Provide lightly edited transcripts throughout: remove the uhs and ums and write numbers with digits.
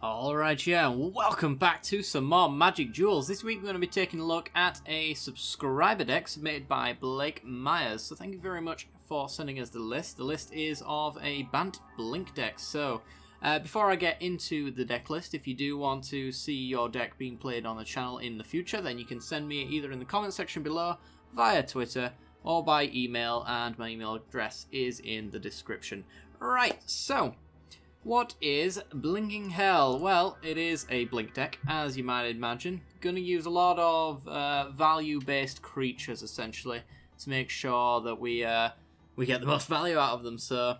Alright, yeah, welcome back to some more Magic Duels. This week we're going to be taking a look at a subscriber deck submitted by Blake Myers. So thank you very much for sending us the list. The list is of a Bant Blink deck. So before I get into the deck list, if you do want to see your deck being played on the channel in the future, then you can send me either in the comment section below, via Twitter, or by email, and my email address is in the description. Right, so what is Blinking Hell? Well, it is a blink deck, as you might imagine. Going to use a lot of value-based creatures, essentially, to make sure that we get the most value out of them. So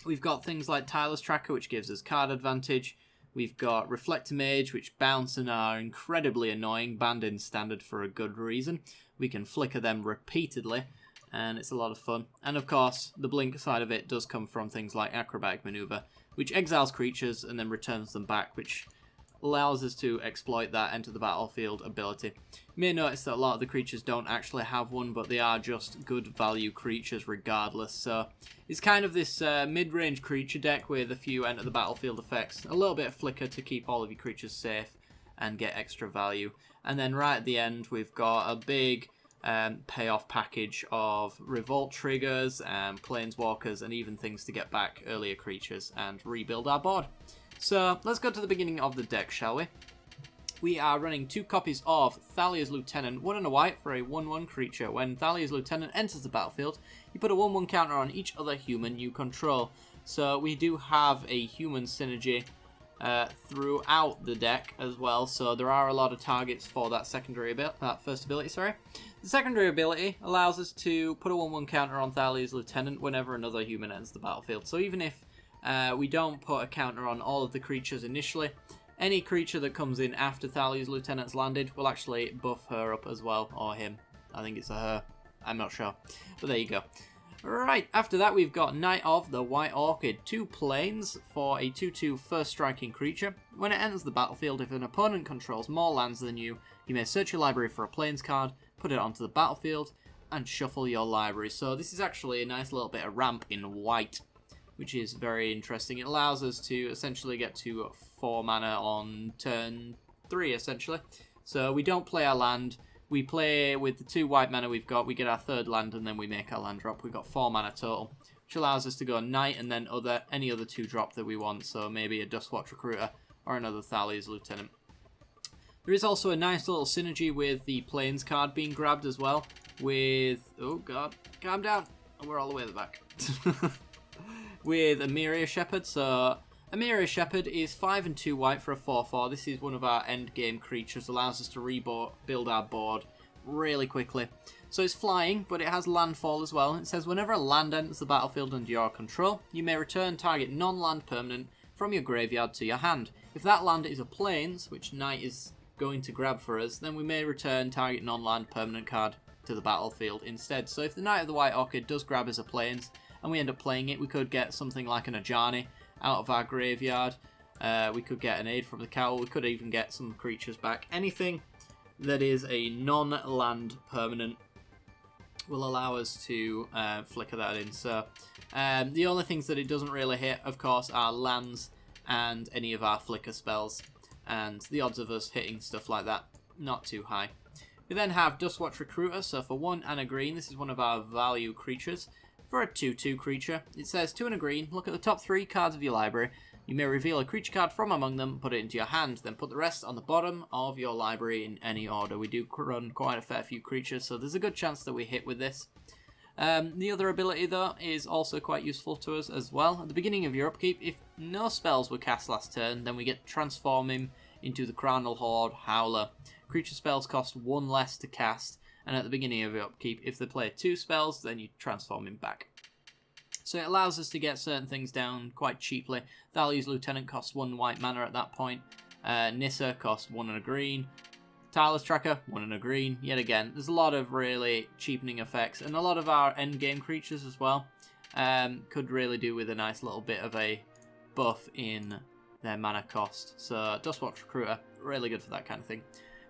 we've got things like Tyler's Tracker, which gives us card advantage. We've got Reflector Mage, which bounce and are incredibly annoying, banned in Standard for a good reason. We can flicker them repeatedly, and it's a lot of fun. And of course, the blink side of it does come from things like Acrobatic Maneuver, which exiles creatures and then returns them back, which allows us to exploit that enter the battlefield ability. You may notice that a lot of the creatures don't actually have one, but they are just good value creatures regardless. So it's kind of this mid-range creature deck with a few enter the battlefield effects, a little bit of flicker to keep all of your creatures safe and get extra value. And then right at the end, we've got a big payoff package of Revolt triggers, Planeswalkers, and even things to get back earlier creatures and rebuild our board. So let's go to the beginning of the deck, shall we? We are running 2 copies of Thalia's Lieutenant, 1 and a white for a 1/1 creature. When Thalia's Lieutenant enters the battlefield, you put a 1/1 counter on each other human you control. So we do have a human synergy throughout the deck as well, so there are a lot of targets for that first ability, sorry. The secondary ability allows us to put a 1/1 counter on Thalia's Lieutenant whenever another human enters the battlefield. So even if we don't put a counter on all of the creatures initially, any creature that comes in after Thalia's Lieutenant's landed will actually buff her up as well, or him. I think it's a her, I'm not sure, but there you go. Right, after that we've got Knight of the White Orchid, 2 planes for a 2/2 first striking creature. When it enters the battlefield, if an opponent controls more lands than you, you may search your library for a planes card, put it onto the battlefield, and shuffle your library. So this is actually a nice little bit of ramp in white, which is very interesting. It allows us to essentially get to 4 mana on turn 3, essentially. So we don't play our land. We play with the 2 white mana we've got, we get our 3rd land, and then we make our land drop. We've got 4 mana total, which allows us to go Knight and then any other 2 drop that we want, so maybe a Dustwatch Recruiter or another Thalia's Lieutenant. There is also a nice little synergy with the Plains card being grabbed as well, with, oh god, calm down, we're all the way at the back. With Emiria Shepherd. So Emiria Shepherd is 5 and 2 white for a 4/4. This is one of our endgame creatures, allows us to rebuild our board really quickly. So it's flying, but it has landfall as well. It says whenever a land enters the battlefield under your control, you may return target non-land permanent from your graveyard to your hand. If that land is a plains, which Knight is going to grab for us, then we may return target non-land permanent card to the battlefield instead. So if the Knight of the White Orchid does grab as a plains, and we end up playing it, we could get something like an Ajani out of our graveyard. We could get an Aid from the Cowl. We could even get some creatures back. Anything that is a non-land permanent will allow us to flicker that in. So the only things that it doesn't really hit, of course, are lands and any of our flicker spells. And the odds of us hitting stuff like that, not too high. We then have Dustwatch Recruiter. So for 1 and a green, this is one of our value creatures. For a 2/2 creature, it says 2 and a green, look at the top 3 cards of your library. You may reveal a creature card from among them, put it into your hand, then put the rest on the bottom of your library in any order. We do run quite a fair few creatures, so there's a good chance that we hit with this. The other ability, though, is also quite useful to us as well. At the beginning of your upkeep, if no spells were cast last turn, then we get to transform him into the Crownal Horde Howler. Creature spells cost 1 less to cast, and at the beginning of your upkeep, if they play 2 spells, then you transform him back. So it allows us to get certain things down quite cheaply. Thalia's Lieutenant costs 1 white mana at that point. Nissa costs 1 and a green. Tyler's Tracker, 1 and a green. Yet again, there's a lot of really cheapening effects, and a lot of our endgame creatures as well could really do with a nice little bit of a buff in their mana cost. So Dustwatch Recruiter, really good for that kind of thing.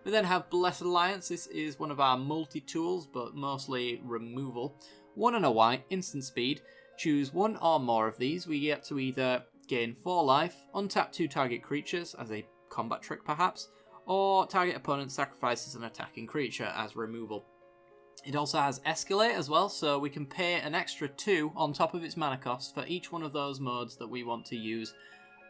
We then have Blessed Alliance. This is one of our multi-tools, but mostly removal. 1 and a white, instant speed. Choose 1 or more of these. We get to either gain 4 life, untap 2 target creatures as a combat trick perhaps, or target opponent sacrifices an attacking creature as removal. It also has Escalate as well, so we can pay an extra 2 on top of its mana cost for each one of those modes that we want to use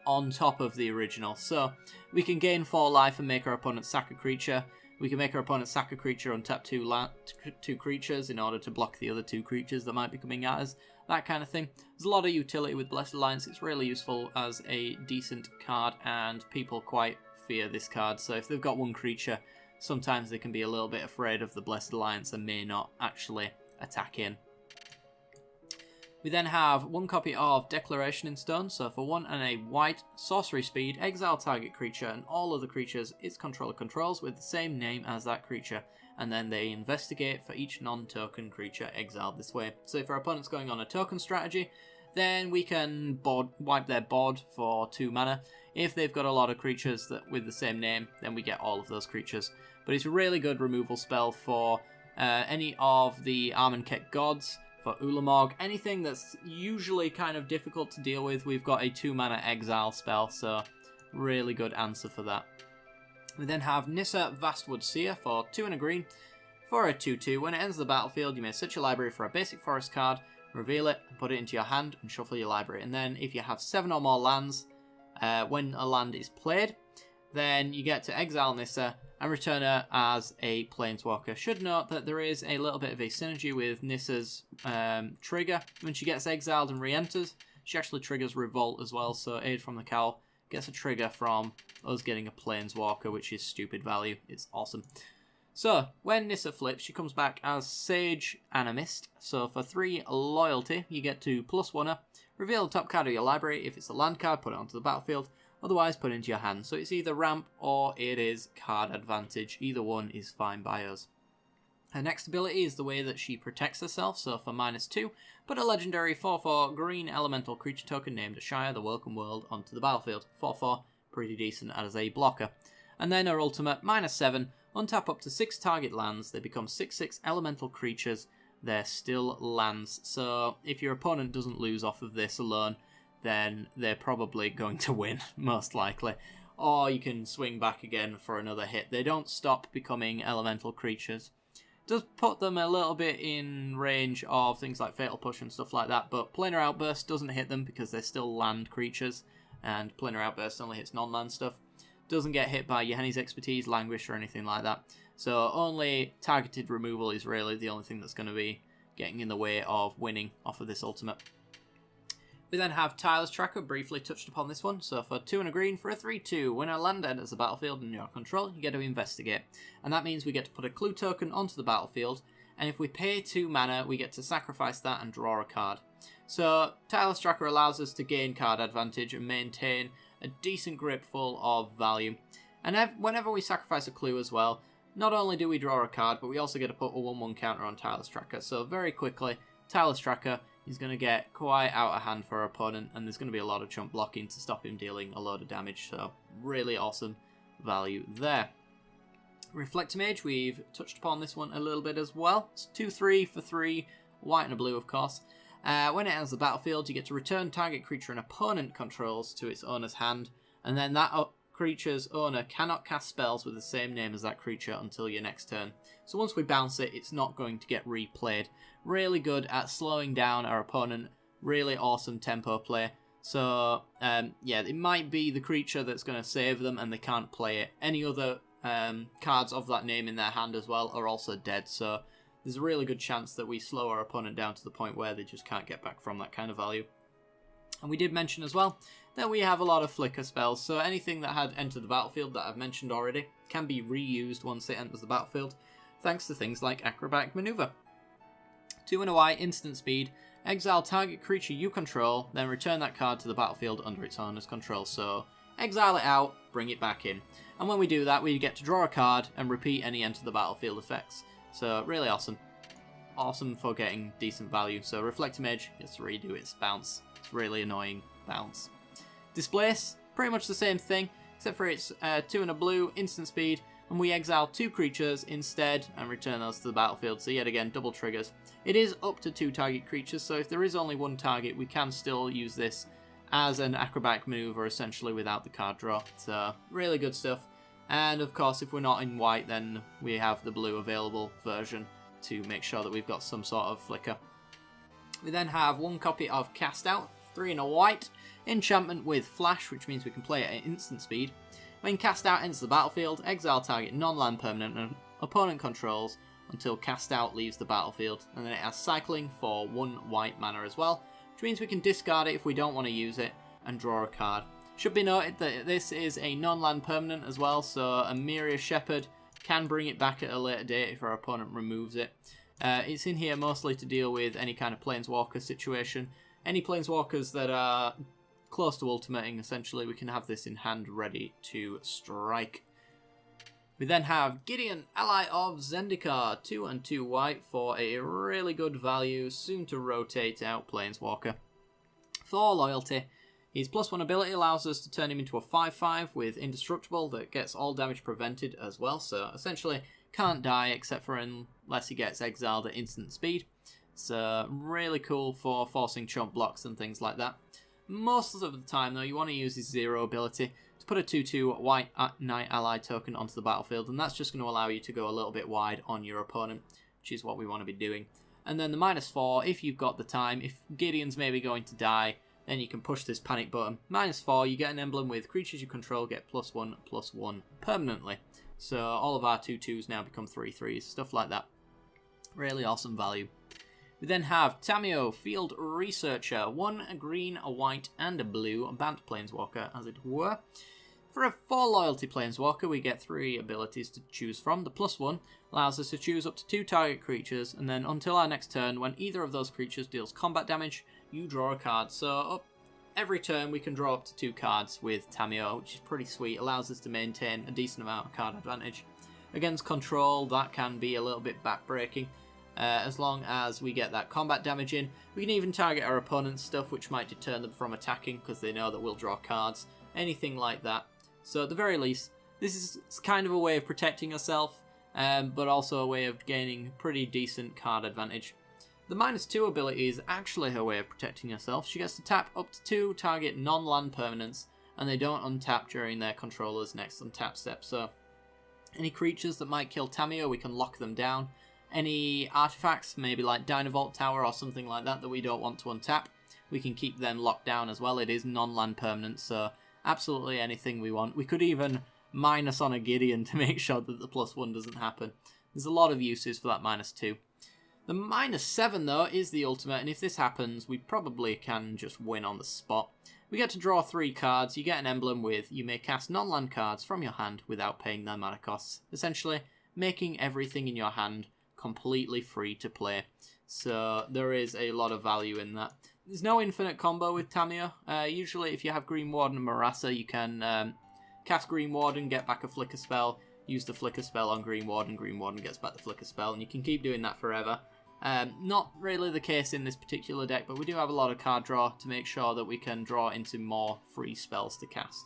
on top of the original. So we can gain 4 life and make our opponent sack a creature. We can make our opponent sack a creature, untap 2 creatures in order to block the other 2 creatures that might be coming at us. That kind of thing. There's a lot of utility with Blessed Alliance. It's really useful as a decent card, and people quite fear this card. So if they've got 1 creature, sometimes they can be a little bit afraid of the Blessed Alliance and may not actually attack in. We then have 1 copy of Declaration in Stone, so for 1 and a white, sorcery speed, exile target creature and all other creatures its controller controls with the same name as that creature, and then they investigate for each non-token creature exiled this way. So if our opponent's going on a token strategy, then we can wipe their board for 2 mana. If they've got a lot of creatures with the same name, then we get all of those creatures. But it's a really good removal spell for any of the Armankhet gods, for Ulamog, anything that's usually kind of difficult to deal with. We've got a 2 mana exile spell, so really good answer for that. We then have Nissa Vastwood Seer for 2 and a green. For a 2/2, when it enters the battlefield, you may search your library for a basic forest card, reveal it, and put it into your hand, and shuffle your library. And then if you have 7 or more lands, when a land is played, then you get to exile Nissa and return her as a Planeswalker. Should note that there is a little bit of a synergy with Nissa's trigger. When she gets exiled and re-enters, she actually triggers Revolt as well, so Aid from the Cowl gets a trigger from us getting a Planeswalker, which is stupid value. It's awesome. So, when Nissa flips, she comes back as Sage Animist. So for 3 loyalty, you get to +1 her. Reveal the top card of your library. If it's a land card, put it onto the battlefield. Otherwise, put it into your hand. So it's either ramp or it is card advantage. Either one is fine by us. Her next ability is the way that she protects herself. So for -2, put a legendary 4/4 green elemental creature token named Ashaya, the Welcome World, onto the battlefield. 4/4, pretty decent as a blocker. And then her ultimate, -7, untap up to 6 target lands. They become 6/6 elemental creatures. They're still lands. So if your opponent doesn't lose off of this alone, then they're probably going to win, most likely. Or you can swing back again for another hit. They don't stop becoming elemental creatures. It does put them a little bit in range of things like Fatal Push and stuff like that, but Planar Outburst doesn't hit them because they're still land creatures, and Planar Outburst only hits non-land stuff. Doesn't get hit by Yahenni's Expertise, Languish, or anything like that. So only targeted removal is really the only thing that's going to be getting in the way of winning off of this ultimate. We then have Tireless Tracker, briefly touched upon this one. So for 2 and a green, for a 3/2, when a land enters the battlefield in your control, you get to investigate. And that means we get to put a clue token onto the battlefield, and if we pay 2 mana, we get to sacrifice that and draw a card. So Tireless Tracker allows us to gain card advantage and maintain a decent grip full of value. And whenever we sacrifice a clue as well, not only do we draw a card, but we also get to put a 1/1 counter on Tireless Tracker. So very quickly, Tireless Tracker is going to get quite out of hand for our opponent, and there's going to be a lot of chump blocking to stop him dealing a load of damage, so really awesome value there. Reflector Mage, we've touched upon this one a little bit as well. It's 2/3 for 3, white and a blue of course. When it enters the battlefield, you get to return target creature an opponent controls to its owner's hand, and then that creature's owner cannot cast spells with the same name as that creature until your next turn. So once we bounce it, it's not going to get replayed. Really good at slowing down our opponent. Really awesome tempo play. So, yeah, it might be the creature that's going to save them and they can't play it. Any other cards of that name in their hand as well are also dead. So there's a really good chance that we slow our opponent down to the point where they just can't get back from that kind of value. And we did mention as well that we have a lot of flicker spells, so anything that had entered the battlefield that I've mentioned already can be reused once it enters the battlefield, thanks to things like Acrobatic Maneuver. 2 and a white, instant speed, exile target creature you control, then return that card to the battlefield under its owner's control. So exile it out, bring it back in. And when we do that, we get to draw a card and repeat any enter the battlefield effects. So really awesome. Awesome for getting decent value. So Reflector Mage gets to redo its bounce. It's really annoying bounce. Displace, pretty much the same thing, except for it's 2 and a blue, instant speed, and we exile 2 creatures instead and return those to the battlefield. So yet again, double triggers. It is up to 2 target creatures, so if there is only 1 target, we can still use this as an acrobatic maneuver, essentially, without the card draw. So, really good stuff. And, of course, if we're not in white, then we have the blue available version to make sure that we've got some sort of flicker. We then have 1 copy of Cast Out, 3 and a white, enchantment with Flash, which means we can play it at instant speed. When Cast Out enters the battlefield, exile target non-land permanent and opponent controls until Cast Out leaves the battlefield, and then it has cycling for 1 white mana as well, which means we can discard it if we don't want to use it and draw a card. Should be noted that this is a non-land permanent as well, so a Miria Shepherd can bring it back at a later date if our opponent removes it. It's in here mostly to deal with any kind of Planeswalker situation. Any Planeswalkers that are close to ultimating, essentially, we can have this in hand ready to strike. We then have Gideon, Ally of Zendikar, 2 and 2 white for a really good value, soon to rotate out Planeswalker. For loyalty, his +1 ability allows us to turn him into a 5/5 with Indestructible that gets all damage prevented as well, so essentially can't die except for unless he gets exiled at instant speed. It's really cool for forcing chump blocks and things like that. Most of the time, though, you want to use his 0 ability to put a 2/2 white Knight ally token onto the battlefield, and that's just going to allow you to go a little bit wide on your opponent, which is what we want to be doing. And then the -4, if you've got the time, if Gideon's maybe going to die, then you can push this panic button. -4, you get an emblem with creatures you control get +1/+1 permanently. So all of our 2/2s now become 3/3s, stuff like that. Really awesome value. We then have Tamiyo, Field Researcher, 1 a green, a white, and a blue, a Bant Planeswalker, as it were. For a 4 loyalty Planeswalker, we get 3 abilities to choose from. The +1 allows us to choose up to 2 target creatures, and then until our next turn, when either of those creatures deals combat damage, you draw a card. So every turn we can draw up to 2 cards with Tamiyo, which is pretty sweet. Allows us to maintain a decent amount of card advantage. Against control, that can be a little bit backbreaking. As long as we get that combat damage in, we can even target our opponent's stuff, which might deter them from attacking because they know that we'll draw cards. Anything like that. So at the very least, this is kind of a way of protecting yourself, but also a way of gaining pretty decent card advantage. The -2 ability is actually her way of protecting herself. She gets to tap up to 2 target non-land permanents, and they don't untap during their controller's next untap step. So any creatures that might kill Tamiyo, we can lock them down. Any artifacts, maybe like Dynavolt Tower or something like that we don't want to untap, we can keep them locked down as well. It is non-land permanent, so absolutely anything we want. We could even minus on a Gideon to make sure that the +1 doesn't happen. There's a lot of uses for that -2. The -7, though, is the ultimate, and if this happens, we probably can just win on the spot. We get to draw 3 cards. You get an emblem with, you may cast non-land cards from your hand without paying their mana costs, essentially making everything in your hand completely free to play. So there is a lot of value in that. There's no infinite combo with Tamiyo. Usually if you have Green Warden and Marasa, you can cast Green Warden, get back a Flicker spell, use the Flicker spell on Green Warden gets back the Flicker spell, and you can keep doing that forever. Not really the case in this particular deck, but we do have a lot of card draw to make sure that we can draw into more free spells to cast.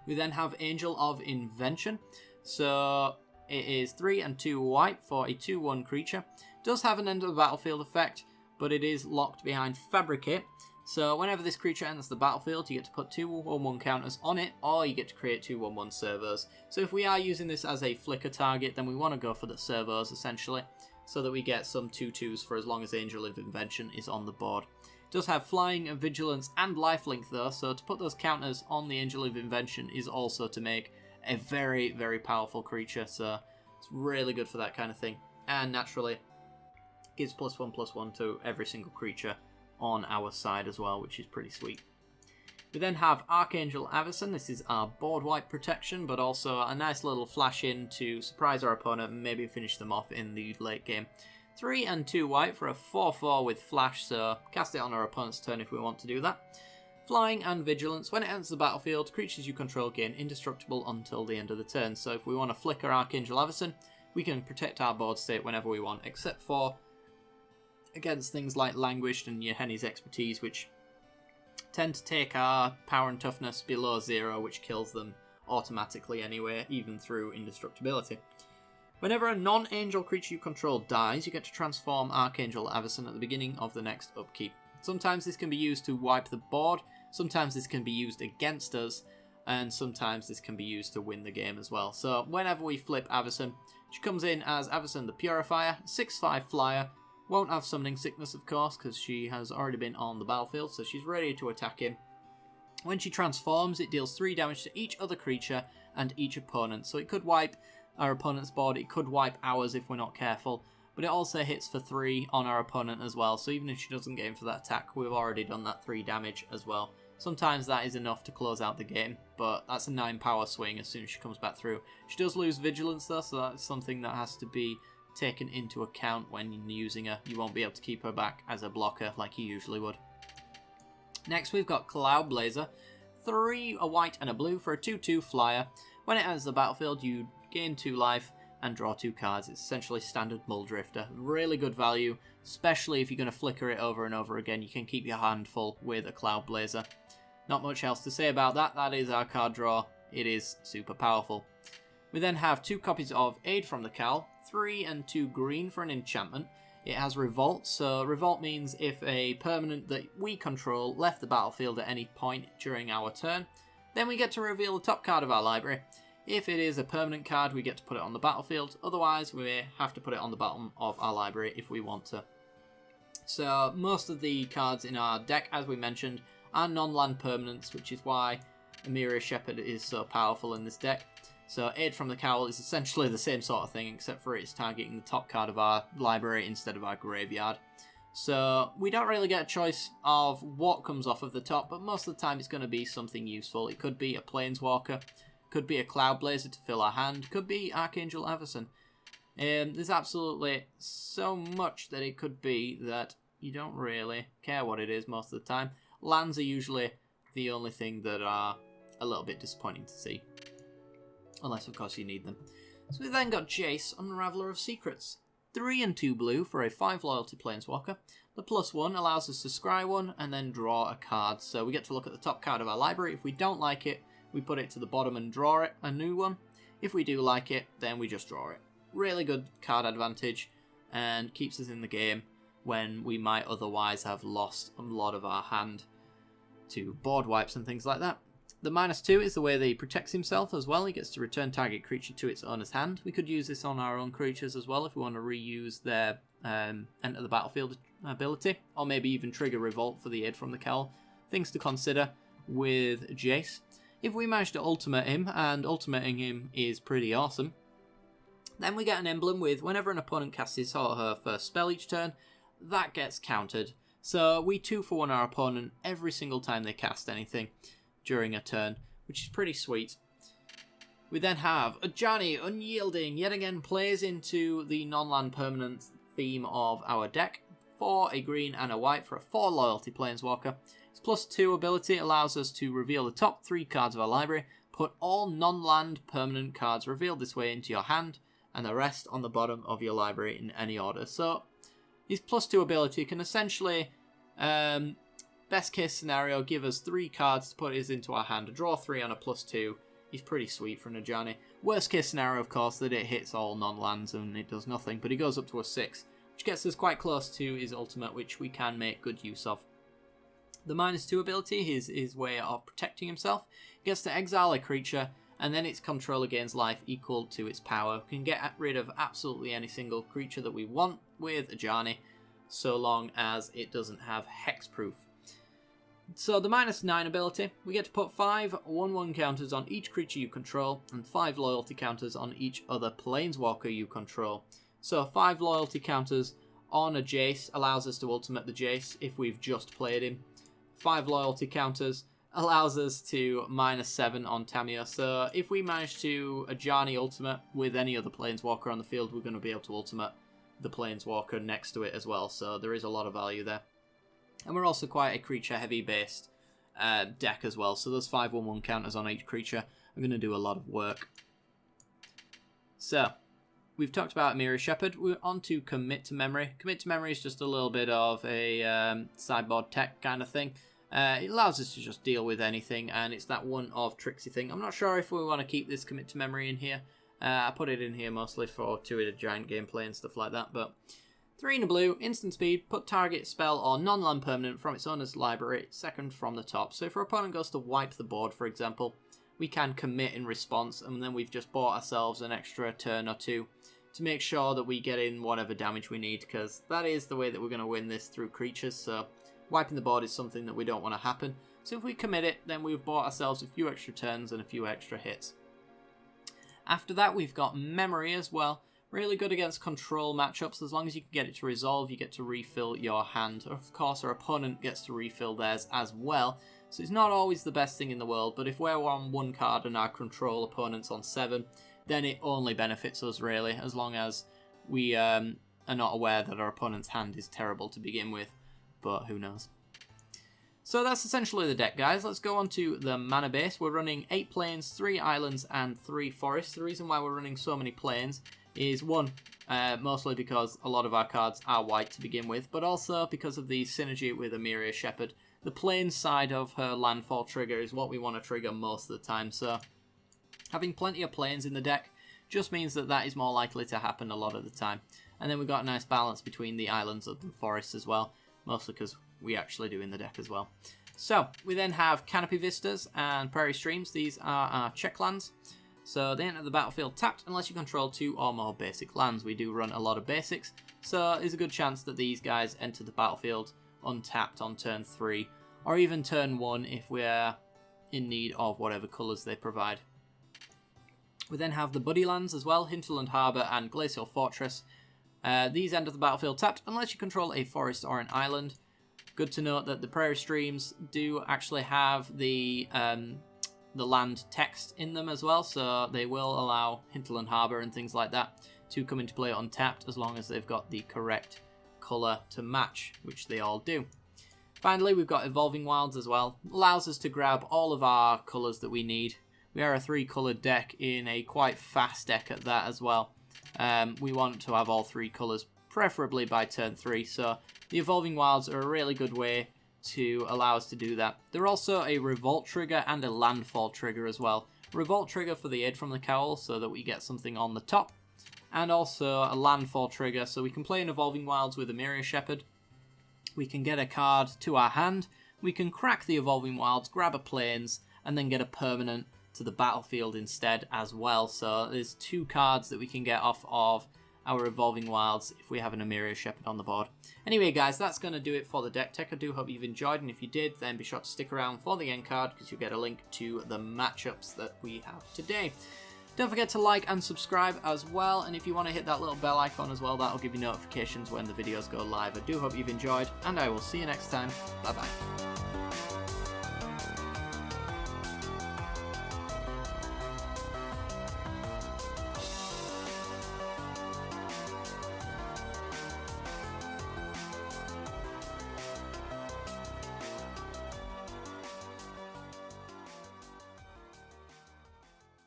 We then have Angel of Invention. So it is 3 and 2 white for a 2/1 creature. It does have an end of the battlefield effect, but it is locked behind Fabricate. So whenever this creature enters the battlefield, you get to put 2 1/1 counters on it, or you get to create 2 1/1 servos. So if we are using this as a flicker target, then we want to go for the servos, essentially, so that we get some 2/2s for as long as Angel of Invention is on the board. It does have Flying, and Vigilance, and Lifelink, though, so to put those counters on the Angel of Invention is also to make a very, very powerful creature, so it's really good for that kind of thing. And naturally, gives +1/+1 to every single creature on our side as well, which is pretty sweet. We then have Archangel Avacyn. This is our board wipe protection, but also a nice little flash in to surprise our opponent and maybe finish them off in the late game. 3 and 2 white for a 4/4 with flash, so cast it on our opponent's turn if we want to do that. Flying and Vigilance. When it enters the battlefield, creatures you control gain indestructible until the end of the turn. So if we want to flicker Archangel Avacyn, we can protect our board state whenever we want, except for against things like Languished and Yahenni's Expertise, which tend to take our power and toughness below 0, which kills them automatically anyway, even through indestructibility. Whenever a non-angel creature you control dies, you get to transform Archangel Avacyn at the beginning of the next upkeep. Sometimes this can be used to wipe the board, sometimes this can be used against us, and sometimes this can be used to win the game as well. So whenever we flip Avacyn, she comes in as Avacyn the Purifier, 6/5 flyer, won't have Summoning Sickness of course because she has already been on the battlefield, so she's ready to attack him. When she transforms, it deals 3 damage to each other creature and each opponent, so it could wipe our opponent's board, it could wipe ours if we're not careful, but it also hits for 3 on our opponent as well, so even if she doesn't get in for that attack, we've already done that 3 damage as well. Sometimes that is enough to close out the game, but that's a 9 power swing as soon as she comes back through. She does lose Vigilance though, so that's something that has to be taken into account when using her. You won't be able to keep her back as a blocker like you usually would. Next we've got Cloudblazer, 3 a white and a blue for a 2/2 flyer. When it enters the battlefield you gain 2 life and draw 2 cards. It's essentially standard Muldrifter. Really good value, especially if you're going to flicker it over and over again. You can keep your hand full with a Cloudblazer. Not much else to say about that. That is our card draw. It is super powerful. We then have 2 copies of Aid from the Cowl, 3 and 2 green for an enchantment. It has Revolt, so Revolt means if a permanent that we control left the battlefield at any point during our turn, then we get to reveal the top card of our library. If it is a permanent card, we get to put it on the battlefield. Otherwise, we have to put it on the bottom of our library if we want to. So most of the cards in our deck, as we mentioned, are non-land permanents, which is why Emiria Shepherd is so powerful in this deck. So Aid from the Cowl is essentially the same sort of thing, except for it's targeting the top card of our library instead of our graveyard. So we don't really get a choice of what comes off of the top, but most of the time it's going to be something useful. It could be a Planeswalker, could be a Cloudblazer to fill our hand, could be Archangel Avacyn. There's absolutely so much that it could be that you don't really care what it is most of the time. Lands are usually the only thing that are a little bit disappointing to see. Unless, of course, you need them. So we then got Jace, Unraveler of Secrets. 3 and 2 blue for a 5 loyalty Planeswalker. The +1 allows us to scry one and then draw a card. So we get to look at the top card of our library. If we don't like it, we put it to the bottom and draw it, a new one. If we do like it, then we just draw it. Really good card advantage and keeps us in the game when we might otherwise have lost a lot of our hand to board wipes and things like that. The -2 is the way that he protects himself as well. He gets to return target creature to its owner's hand. We could use this on our own creatures as well if we want to reuse their enter the battlefield ability, or maybe even trigger Revolt for the Aid from the Cowl. Things to consider with Jace. If we manage to ultimate him, and ultimating him is pretty awesome, then we get an emblem with whenever an opponent casts his or her first spell each turn, that gets countered. So we 2-for-1 our opponent every single time they cast anything during a turn, which is pretty sweet. We then have Ajani, Unyielding, yet again plays into the non-land permanent theme of our deck. 4 a green and a white for a 4 loyalty Planeswalker. Its +2 ability allows us to reveal the top 3 cards of our library, put all non-land permanent cards revealed this way into your hand, and the rest on the bottom of your library in any order. So his +2 ability can essentially, best case scenario, give us 3 cards to put us into our hand, draw 3 on a +2. He's pretty sweet for Najani. Worst case scenario, of course, that it hits all non-lands and it does nothing, but he goes up to a 6, which gets us quite close to his ultimate, which we can make good use of. The -2 ability is his way of protecting himself. He gets to exile a creature, and then its controller gains life equal to its power. We can get rid of absolutely any single creature that we want with Ajani, so long as it doesn't have hexproof. So the -9 ability, we get to put 5 1/1 counters on each creature you control, and 5 loyalty counters on each other Planeswalker you control. So 5 loyalty counters on a Jace allows us to ultimate the Jace if we've just played him. 5 loyalty counters allows us to -7 on Tamio. So if we manage to Ajani ultimate with any other Planeswalker on the field, we're going to be able to ultimate the Planeswalker next to it as well. So there is a lot of value there. And we're also quite a creature-heavy based deck as well. So those 5 1/1 counters on each creature are going to do a lot of work. So we've talked about Emiria Shepherd. We're on to Commit to Memory. Commit to Memory is just a little bit of a sideboard tech kind of thing. It allows us to just deal with anything, and it's that one of Trixie thing. I'm not sure if we want to keep this Commit to Memory in here. I put it in here mostly for two-headed giant gameplay and stuff like that, but 3 in a blue, instant speed, put target spell or non-land permanent from its owner's library, second from the top. So if our opponent goes to wipe the board, for example, we can commit in response, and then we've just bought ourselves an extra turn or two to make sure that we get in whatever damage we need, because that is the way that we're going to win this, through creatures. So wiping the board is something that we don't want to happen. So if we commit it, then we've bought ourselves a few extra turns and a few extra hits. After that, we've got Memory as well. Really good against control matchups. As long as you can get it to resolve, you get to refill your hand. Of course, our opponent gets to refill theirs as well. So it's not always the best thing in the world, but if we're on 1 card and our control opponent's on 7, then it only benefits us, really, as long as we are not aware that our opponent's hand is terrible to begin with. But who knows. So that's essentially the deck, guys. Let's go on to the mana base. We're running 8 plains, 3 islands, and 3 forests. The reason why we're running so many plains is, one, mostly because a lot of our cards are white to begin with, but also because of the synergy with Emiria Shepherd. The plains side of her landfall trigger is what we want to trigger most of the time, so having plenty of plains in the deck just means that that is more likely to happen a lot of the time. And then we've got a nice balance between the islands and the forests as well, mostly because we actually do in the deck as well. So we then have Canopy Vistas and Prairie Streams. These are our check lands. So they enter the battlefield tapped unless you control 2 or more basic lands. We do run a lot of basics, so there's a good chance that these guys enter the battlefield untapped on turn 3, or even turn 1 if we're in need of whatever colours they provide. We then have the buddy lands as well, Hinterland Harbour and Glacial Fortress. These enter the battlefield tapped unless you control a forest or an island. Good to note that the Prairie Streams do actually have the land text in them as well, so they will allow Hinterland Harbour and things like that to come into play untapped as long as they've got the correct colour to match, which they all do. Finally, we've got Evolving Wilds as well. Allows us to grab all of our colours that we need. We are a 3-coloured deck in a quite fast deck at that as well. We want to have all 3 colours, preferably by turn 3, so the Evolving Wilds are a really good way to allow us to do that. They're also a Revolt trigger and a Landfall trigger as well. Revolt trigger for the Aid from the Cowl, so that we get something on the top, and also a Landfall trigger, so we can play an Evolving Wilds with Emiria Shepherd. We can get a card to our hand, we can crack the Evolving Wilds, grab a Plains, and then get a permanent to the battlefield instead as well. So there's 2 cards that we can get off of our Evolving Wilds if we have an Emiria Shepherd on the board. Anyway, guys, that's going to do it for the deck tech. I do hope you've enjoyed, and if you did, then be sure to stick around for the end card, because you'll get a link to the matchups that we have today. Don't forget to like and subscribe as well, and if you want to hit that little bell icon as well, that'll give you notifications when the videos go live. I do hope you've enjoyed, and I will see you next time. Bye bye.